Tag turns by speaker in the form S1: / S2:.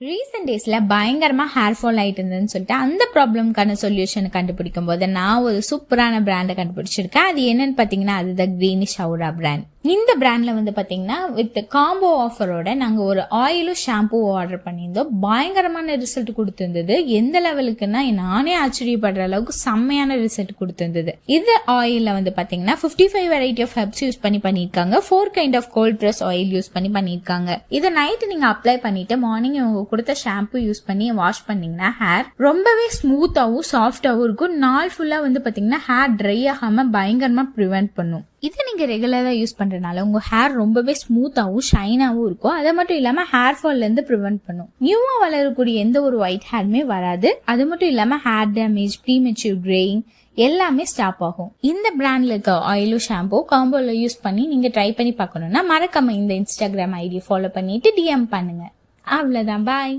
S1: Recent டேஸ்ல பயங்கரமா hair fall ஆயிட்டு இருந்ததுன்னு சொல்லிட்டு அந்த ப்ராப்ளம்கான சொல்யூஷன் கண்டுபிடிக்கும் போது நான் ஒரு சூப்பரான பிராண்டை கண்டுபிடிச்சிருக்கேன். அது என்னன்னு பாத்தீங்கன்னா அதுதான் கிரீனிஷ் ஔரா பிராண்ட். இந்த பிராண்ட்ல வந்து பாத்தீங்கன்னா வித் காம்போ ஆஃபரோட நாங்க ஒரு ஆயிலும் ஷாம்புவும் ஆர்டர் பண்ணியிருந்தோம். பயங்கரமான ரிசல்ட் கொடுத்திருந்தது. எந்த லெவலுக்குன்னா நானே ஆச்சரியப்படுற அளவுக்கு செம்மையான ரிசல்ட் கொடுத்திருந்தது. இந்த ஆயில்ல வந்து பாத்தீங்கன்னா 55 வெரைட்டி ஆஃப் ஹெர்ப்ஸ் யூஸ் பண்ணிருக்காங்க. 4 kind of cold press oil use பண்ணிருக்காங்க. இதை நைட் நீங்க அப்ளை பண்ணிட்டு மார்னிங் உங்க கொடுத்த ஷாம்பு யூஸ் பண்ணி வாஷ் பண்ணீங்கன்னா ஹேர் ரொம்பவே ஸ்மூத்தாவும் சாஃப்டாவும் இருக்கும். நாள் ஃபுல்லா வந்து பாத்தீங்கன்னா ஹேர் ட்ரை ஆகாம பயங்கரமா ப்ரிவென்ட் பண்ணும். இதை நீங்க ரெகுலரா யூஸ் பண்றதுனால உங்க ஹேர் ரொம்பவே ஸ்மூத்தாவும் ஷைனாவும் இருக்கும். அது மட்டும் இல்லாம ஹேர் ஃபால்ல இருந்து ப்ரிவென்ட் பண்ணும். நியூவா வளரக்கூடிய எந்த ஒரு ஒயிட் ஹேருமே வராது. அது மட்டும் இல்லாம ஹேர் டேமேஜ், ப்ரீமெச்சூர் கிரேயிங் எல்லாமே ஸ்டாப் ஆகும். இந்த பிராண்ட்ல இருக்க ஆயிலும் ஷாம்பு காம்போல யூஸ் பண்ணி நீங்க ட்ரை பண்ணி பார்க்கணும்னா மறக்காம இந்த இன்ஸ்டாகிராம் ஐடி ஃபாலோ பண்ணிட்டு டிஎம் பண்ணுங்க. அவ்வளவுதான். பாய்.